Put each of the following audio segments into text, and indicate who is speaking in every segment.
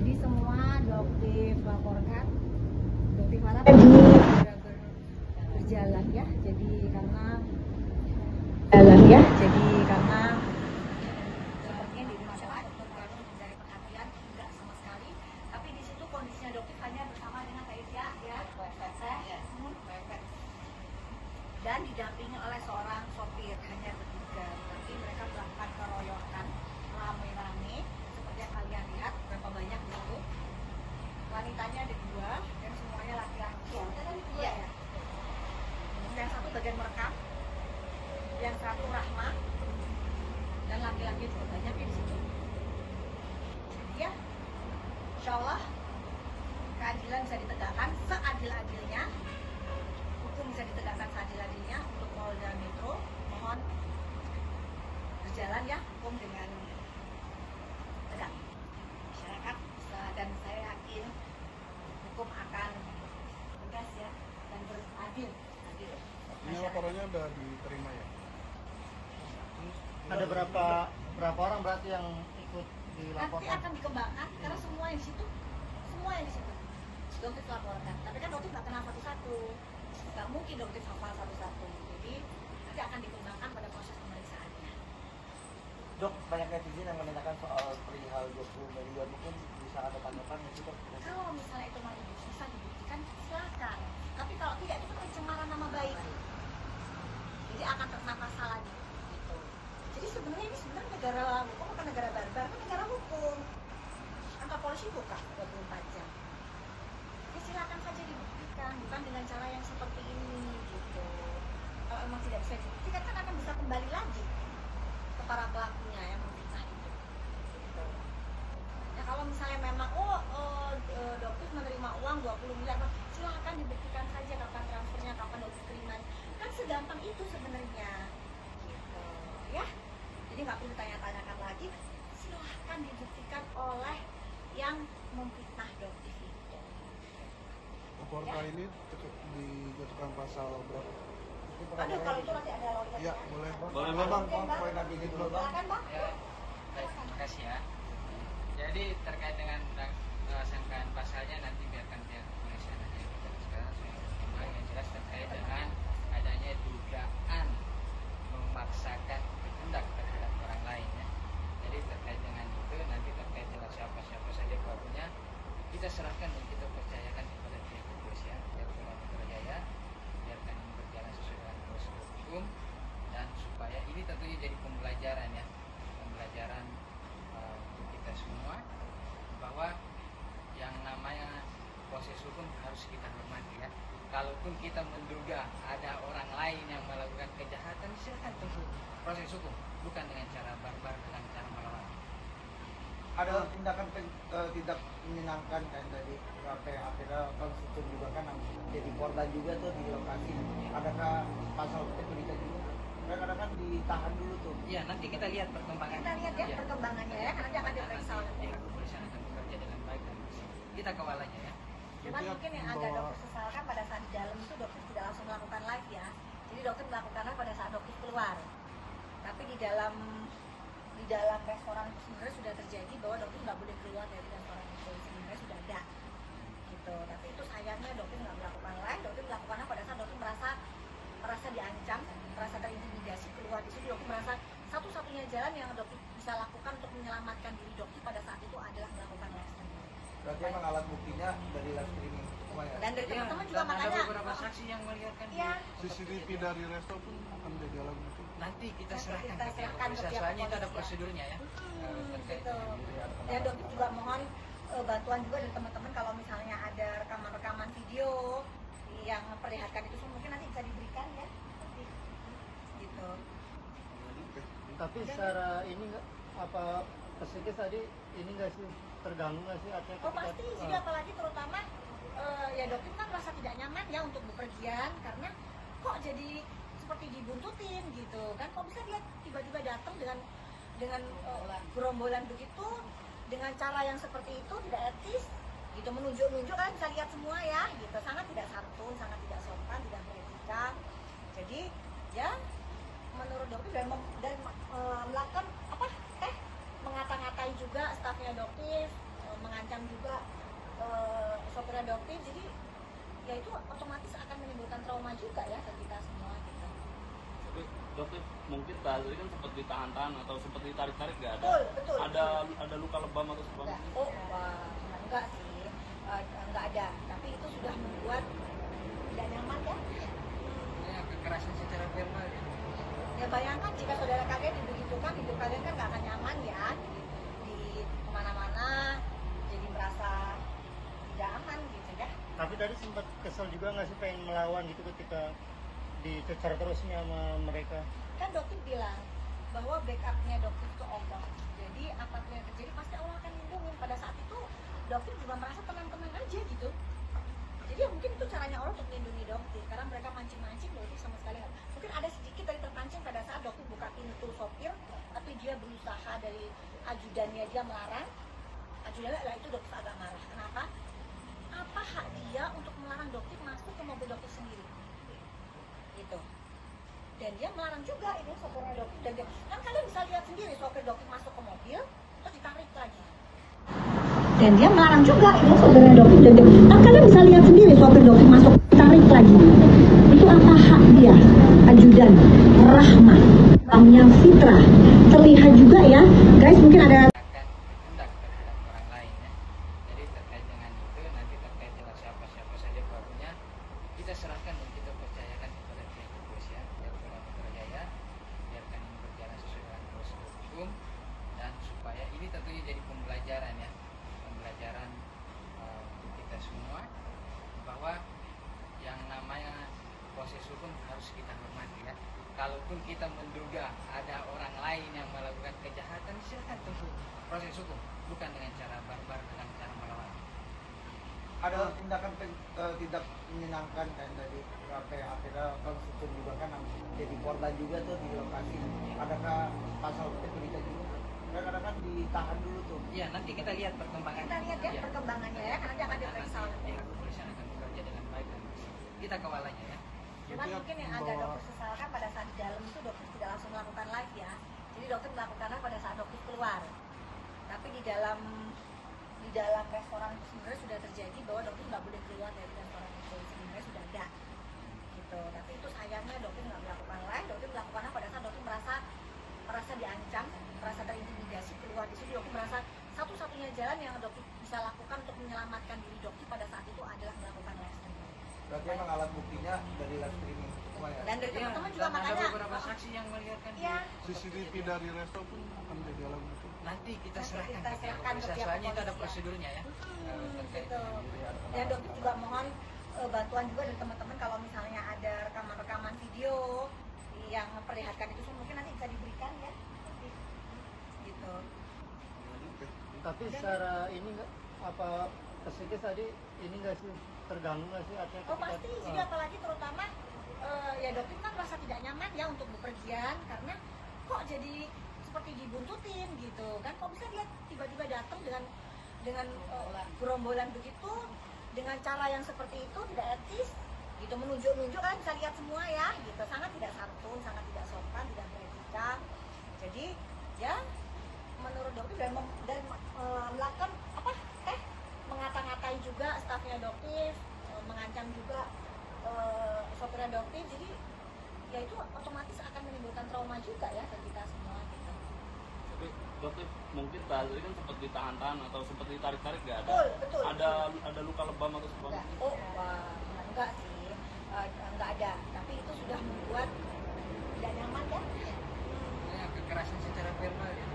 Speaker 1: Jadi semua Doktif laporkan, Doktif harap segera berjalan ya. Jadi karena sepertinya di rumah sakit dokter baru mencari perhatian enggak sama sekali. Tapi di situ kondisinya Doktif hanya bersama dengan Aisyah ya, dan didampingi oleh seorang sopir, hanya bertiga. Tapi mereka melakukan keroyokan rame-rame seperti yang kalian lihat, berapa banyak di situ. Wanitanya ada 2 dan semuanya laki-laki. Iya ya. Yang satu bagian merekam, yang satu Rahma, dan laki-laki juga banyak di situ. Ya, insya Allah keadilan bisa ditegakkan seadil-adilnya, hukum bisa ditegakkan seadil-adilnya untuk Polda Metro. Mohon berjalan ya hukum dengan tegak masyarakat bisa, dan saya yakin hukum akan tegas ya dan beradil.
Speaker 2: Ini laporannya udah diterima ya?
Speaker 3: Ada berapa orang berarti yang ikut
Speaker 1: Nanti
Speaker 3: dilaporkan?
Speaker 1: akan dikembangkan karena semua yang di situ, Doktif laporkan. Tapi kan Doktif nggak kenal satu-satu, nggak mungkin Doktif hafal satu-satu. Jadi nanti akan dikembangkan pada proses pemeriksaannya.
Speaker 3: Dok, banyak netizen yang menanyakan soal perihal 20 miliar, mungkin bisa ada tanggapan itu dok?
Speaker 1: Kalau misalnya itu masih bisa dibuktikan, silakan. Tapi kalau tidak, itu kan pencemaran nama baik. Jadi akan terkena pasal lagi. Gitu. Jadi sebenarnya ini negara hukum, bukan negara barbar, kan negara hukum. Kantor polisi buka 24 jam. Ya silakan saja dibuktikan, bukan dengan cara yang seperti ini gitu. Kalau emang tidak bisa dibuktikan, kan akan bisa kembali lagi ke para pelakunya yang memfitnah itu. Gitu. Ya kalau misalnya memang Doktif menerima uang 20 miliar, silakan dibuktikan saja kapan transfernya, kapan Doktif terima. Kan segampang itu sebenarnya. Gitu. Ya. Jadi nggak perlu tanya-tanyakan lagi, silahkan dibuktikan oleh yang memfitnah Doktif itu.
Speaker 2: Laporan
Speaker 1: Ya.
Speaker 2: ini dijatuhkan pasal berapa?
Speaker 1: Aduh, kalau itu nanti ada lawyer.
Speaker 2: Ya, boleh bang.
Speaker 3: Boleh,
Speaker 2: bang.
Speaker 1: Oke, Bang.
Speaker 2: Poin lagi dulu bang.
Speaker 1: Silakan Bang.
Speaker 4: Ya, baik, terima kasih ya. Jadi terkait dengan sangkaan pasalnya nanti biarkan pihak kepolisian aja yang menjelaskan. Yang jelas terkait dengan adanya dugaan memaksakan kehendak terhadap orang lain ya. Jadi terkait dengan itu nanti terkait dengan siapa saja pelakunya, kita serahkan dan kita percayakan kepada pihak kepolisian, pihak Polda Metro Jaya, biarkan ini berjalan sesuai dengan prosedur hukum, dan supaya ini tentunya jadi pembelajaran ya, pembelajaran untuk kita semua bahwa yang namanya proses hukum harus kita hormati ya. Kalaupun kita menduga ada orang lain yang melakukan kejahatan, silakan tempuh proses hukum, bukan dengan cara barbar, dengan cara melawan.
Speaker 3: Ada tindakan tidak menyenangkan kan tadi, sampai akhirnya konstitusi juga kan jadi korban juga tuh di lokasi. Adakah pasal kita juga? Kadang-kadang kan ditahan dulu tuh.
Speaker 4: Iya, nanti kita lihat perkembangan.
Speaker 1: Kita lihat ya
Speaker 4: Iya.
Speaker 1: perkembangannya ya, nanti akan diperiksa.
Speaker 4: Pihak kepolisian akan bekerja dengan baik dan bersih. Kita kawal aja ya.
Speaker 1: Cuman mungkin yang agak Doktif sesalkan pada saat di dalam itu Doktif tidak langsung melakukan live ya. Jadi Doktif melakukannya pada saat Doktif keluar. Tapi di dalam restoran itu sebenarnya sudah terjadi bahwa Doktif nggak boleh keluar dari restoran itu, sebenarnya sudah ada. Gitu. Tapi itu sayangnya Doktif nggak melakukan live. Doktif melakukannya pada saat Doktif merasa diancam, merasa terintimidasi keluar di situ. Doktif merasa satu-satunya jalan yang Doktif bisa lakukan untuk menyelamatkan diri Doktif pada saat itu adalah melakukan live streaming.
Speaker 3: Berarti emang alat buktinya dari live streaming semua ya?
Speaker 1: Dan dari teman-teman juga
Speaker 4: dan ada
Speaker 1: makanya
Speaker 4: beberapa saksi yang melihatkan
Speaker 1: Iya.
Speaker 2: CCTV dari resto pun akan jadi alat bukti.
Speaker 4: nanti kita
Speaker 1: Nanti
Speaker 4: serahkan
Speaker 1: kita
Speaker 4: ke pihak
Speaker 1: serahkan ke
Speaker 4: kepolisian,
Speaker 1: pihak
Speaker 4: soalnya itu ada
Speaker 1: kepolisian.
Speaker 4: prosedurnya ya. Terkait
Speaker 1: Gitu.
Speaker 4: dengan
Speaker 1: Ya Doktif juga mohon bantuan juga dari teman-teman kalau misalnya ada rekaman-rekaman video yang memperlihatkan itu semua, mungkin nanti bisa diberikan ya. Nanti. Gitu.
Speaker 5: Tapi secara ini nggak apa psikis tadi ini nggak sih terganggu nggak sih artinya
Speaker 1: Oh pasti, jadi apalagi terutama ya Doktif kan merasa tidak nyaman ya untuk bepergian karena kok jadi seperti dibuntutin gitu kan, kok bisa dia tiba-tiba datang dengan gerombolan begitu dengan cara yang seperti itu, tidak etis gitu, menunjuk-nunjuk, kalian bisa lihat semua ya gitu, sangat tidak santun, sangat tidak sopan, tidak beretika. Jadi ya menurut Doktif dan melakukan apa mengata-ngatai juga stafnya Doktif, mengancam mengancam juga sopir adoptif, jadi ya itu otomatis akan menimbulkan trauma juga ya ke kita semua gitu.
Speaker 6: Tapi dokter mungkin tadi kan sempat ditahan-tahan atau sempat ditarik-tarik nggak ada?
Speaker 1: Betul.
Speaker 6: Ada luka lebam atau sebagainya?
Speaker 1: Enggak. Oh, wah, enggak sih. Enggak ada, tapi itu sudah membuat tidak nyaman ya.
Speaker 4: Ya, kekerasan secara verbal ya.
Speaker 1: Ya bayangkan jika saudara kalian dibegitukan, hidup kalian kan nggak akan nyaman ya di kemana-mana, jadi merasa tidak aman gitu ya.
Speaker 5: Tapi tadi sempat kesel juga nggak sih pengen melawan gitu ketika dicecar terusnya sama mereka?
Speaker 1: Kan dokter bilang bahwa backupnya dokter itu Allah. Jadi apapun yang terjadi pasti Allah akan lindungi. Pada saat itu dokter juga merasa tenang-tenang aja gitu. Jadi ya mungkin itu caranya Allah untuk melindungi dokter, karena mereka mancing-mancing dokter sama sekali nggak. Mungkin ada sedikit dari terpancing pada saat dokter buka pintu sopir, tapi dia berusaha dari ajudannya dia melarang. Ajudannya lah itu dokter agak marah. Kenapa? Apa hak dia untuk melarang dokter masuk ke mobil dokter sendiri? Gitu. Dan dia melarang juga ini sopirnya dokter. Dan dia, kan kalian bisa lihat sendiri sopir dokter masuk ke mobil terus ditarik lagi. Dan dia melarang juga ini sopirnya dokter. Dan dia, kan kalian bisa lihat sendiri sopir dokter masuk ditarik lagi. Itu apa hak dia? Ajudan, rahmah, yang fitrah. Terlihat juga ya, guys, mungkin ada
Speaker 4: Akan bertindak terhadap orang lain ya. Jadi terkait dengan itu nanti terkait dengan siapa saja pelakunya kita serahkan dan kita percayakan kepada pihak kepolisian, pihak Polda Metro Jaya, biarkan ini berjalan sesuai dengan prosedur hukum dan supaya ini tentunya jadi pembelajaran ya, pembelajaran untuk kita semua bahwa yang namanya proses hukum harus kita hormati ya. Kalaupun kita menduga ada orang lain yang melakukan kejahatan, silakan tempuh proses hukum, bukan dengan cara barbar, dengan cara melawan.
Speaker 3: Ada tindakan tidak menyenangkan kan tadi sampai akhirnya Bang Sutun juga kan jadi korban juga tuh di lokasi. Adakah pasal penculikan juga? Kadang-kadang kan ditahan dulu tuh.
Speaker 4: Iya, nanti kita lihat perkembangan.
Speaker 1: kita lihat ya
Speaker 4: Iya.
Speaker 1: perkembangannya ya, karena dia akan diperiksa oleh
Speaker 4: Nanti pihak kepolisian akan bekerja dengan baik dan bersih. Kita kawalanya ya.
Speaker 1: Cuman mungkin yang agak dokter sesalkan pada saat di dalam itu dokter tidak langsung melakukan live ya. Jadi dokter melakukannya pada saat dokter keluar. Tapi di dalam restoran itu sebenarnya sudah terjadi bahwa dokter nggak boleh keluar dari restoran itu, sebenarnya sudah ada. Gitu. Tapi itu sayangnya dokter nggak melakukan live. Dokter melakukannya pada saat dokter merasa diancam, merasa terintimidasi keluar di situ. Dokter merasa satu-satunya jalan yang dokter bisa lakukan untuk menyelamatkan diri dokter pada saat itu adalah melakukan live streaming.
Speaker 3: Berarti emang alat buktinya dari live streaming semua ya.
Speaker 1: Dan dari
Speaker 4: Iya,
Speaker 1: teman-teman juga
Speaker 4: dan ada
Speaker 1: makanya
Speaker 4: beberapa saksi yang melihatkan
Speaker 1: Iya.
Speaker 2: CCTV dari resto pun akan jadi alat bukti.
Speaker 4: nanti kita
Speaker 1: Nanti
Speaker 4: serahkan
Speaker 1: kita
Speaker 4: ke pihak
Speaker 1: serahkan ke
Speaker 4: kepolisian,
Speaker 1: pihak
Speaker 4: soalnya itu ada
Speaker 1: kepolisian.
Speaker 4: prosedurnya ya. Terkait
Speaker 1: Gitu.
Speaker 4: dengan
Speaker 1: Dan dokter juga mohon bantuan juga dari teman-teman kalau misalnya ada rekaman-rekaman video yang memperlihatkan itu semua mungkin nanti bisa diberikan ya. Nanti. Gitu.
Speaker 5: Tapi secara ini nggak apa psikis tadi ini nggak sih terganggu nggak sih artinya
Speaker 1: Oh pasti, jadi apalagi terutama ya dokter kan merasa tidak nyaman ya untuk bepergian karena kok jadi seperti dibuntutin gitu kan, kok bisa dia tiba-tiba datang dengan gerombolan begitu dengan cara yang seperti itu tidak etis gitu, menunjuk-nunjuk kan bisa lihat semua ya gitu, sangat tidak santun, sangat tidak sopan, tidak beretika. Jadi ya menurut dokter dan melakukan apa mengata-ngatai juga stafnya dokter, mengancam juga sopirnya dokter, jadi ya itu otomatis akan menimbulkan trauma juga ya ke kita semua gitu.
Speaker 6: Tapi dokter mungkin tadi kan sempat ditahan-tahan atau sempat ditarik-tarik nggak ada?
Speaker 1: Betul.
Speaker 6: Ada luka lebam atau sebagainya?
Speaker 1: Enggak. Oh, wah, enggak sih. Enggak ada, tapi itu sudah membuat tidak nyaman ya.
Speaker 4: ya, kekerasan secara verbal ya.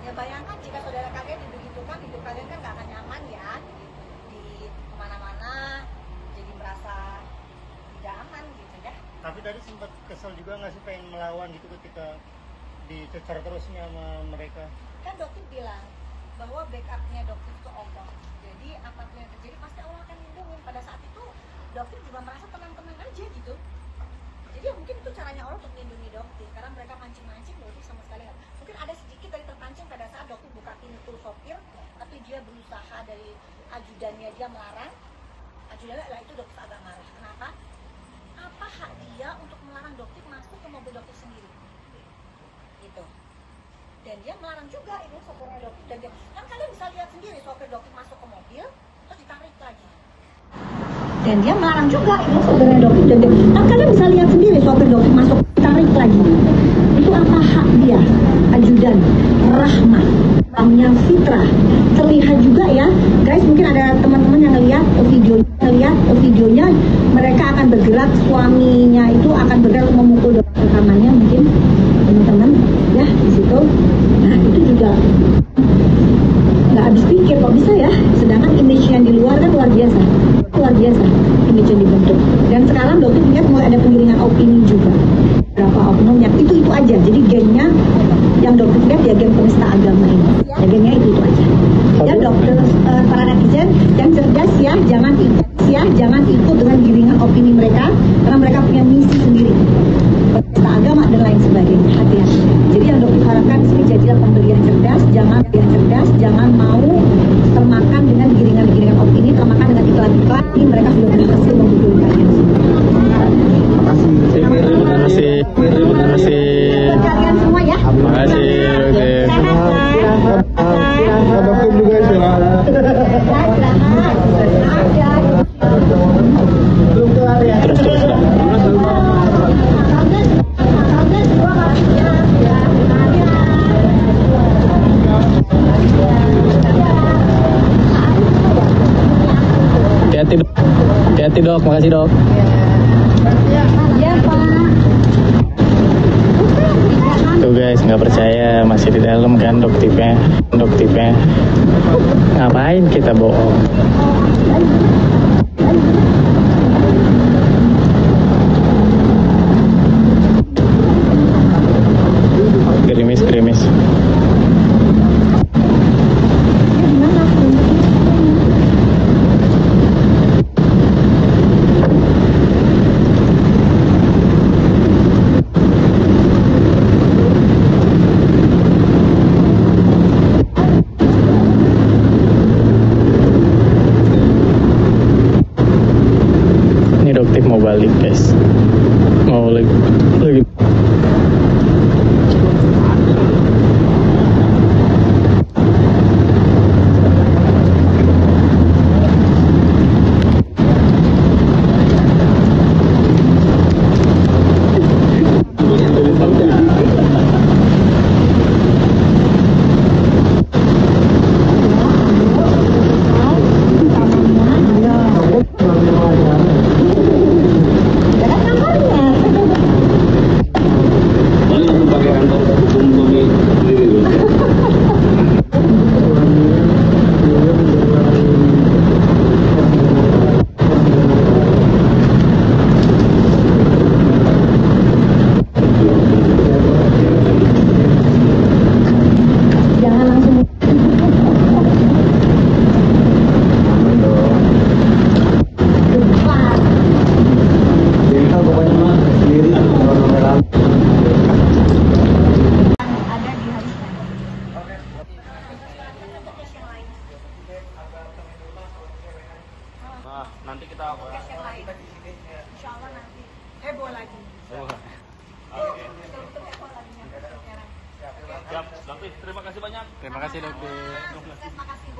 Speaker 1: Ya bayangkan jika saudara kalian dibegitukan, hidup kalian kan nggak akan nyaman ya di kemana-mana, jadi merasa tidak aman gitu ya.
Speaker 5: Tapi tadi sempat kesel juga nggak sih pengen melawan gitu ketika dicecar terusnya sama mereka?
Speaker 1: Kan dokter bilang bahwa backupnya dokter itu Allah. Jadi apapun yang terjadi pasti Allah akan lindungi. Pada saat itu dokter juga merasa tenang-tenang aja gitu. Jadi ya mungkin itu caranya Allah untuk melindungi dokter, karena mereka mancing-mancing dokter sama sekali nggak. Mungkin ada sedikit dari terpancing pada saat dokter buka pintu sopir, tapi dia berusaha dari ajudannya dia melarang. Ajudannya lah itu dokter agak marah. Kenapa? Apa hak dia untuk melarang dokter masuk ke mobil dokter sendiri? Gitu. Dan dia melarang juga itu sopirnya dokter. Dan dia, kan kalian bisa lihat sendiri sopir dokter masuk ke mobil terus ditarik lagi. Dan dia melarang juga itu sopirnya dokter. Dan dia, kan kalian bisa lihat sendiri sopir dokter masuk ditarik lagi. Itu apa hak dia? Ajudan, Rahmat, Bangnya Fitra. Terlihat juga ya, guys, mungkin ada teman-teman yang ngelihat videonya, mereka akan bergerak, suaminya itu akan bergerak memukul rekamannya mungkin teman-teman ya di situ. Nah itu juga nggak habis pikir kok bisa ya, sedangkan image yang di luar kan luar biasa image yang dibentuk. Dan sekarang dokter lihat mulai ada penggiringan opini juga, berapa oknum yang itu aja. Jadi gengnya yang dokter lihat ya geng penista agama ini ya, gengnya itu aja ya. Dokter para netizen yang cerdas ya, jangan ikut dengan giringan opini mereka, karena mereka punya misi sendiri, penista agama dan lain sebagainya. Hati-hati. Jadi yang dokter harapkan sini jadilah pembeli yang cerdas, jangan mau termakan dengan giringan opini, termakan dengan iklan-iklan. Ini mereka sudah berhasil memukul kalian.
Speaker 7: Terima kasih.
Speaker 1: Kalian semua ya.
Speaker 7: Terima kasih, dokter.
Speaker 2: Dokter juga istirahat.
Speaker 7: Terus. Hati-hati dok, makasih dok.
Speaker 1: Ya Pak.
Speaker 7: Tuh guys, nggak percaya masih di dalam kan doktifnya. Ngapain kita bohong? Gerimis. Mau balik guys, mau lagi.
Speaker 6: Nanti kita
Speaker 1: Podcast yang lain. Insya Allah nanti heboh lagi.
Speaker 6: Oke.
Speaker 1: Betul-betul heboh lagi.
Speaker 6: Siap, dokter. Terima kasih banyak.
Speaker 7: Terima kasih dokter.
Speaker 1: Terima kasih.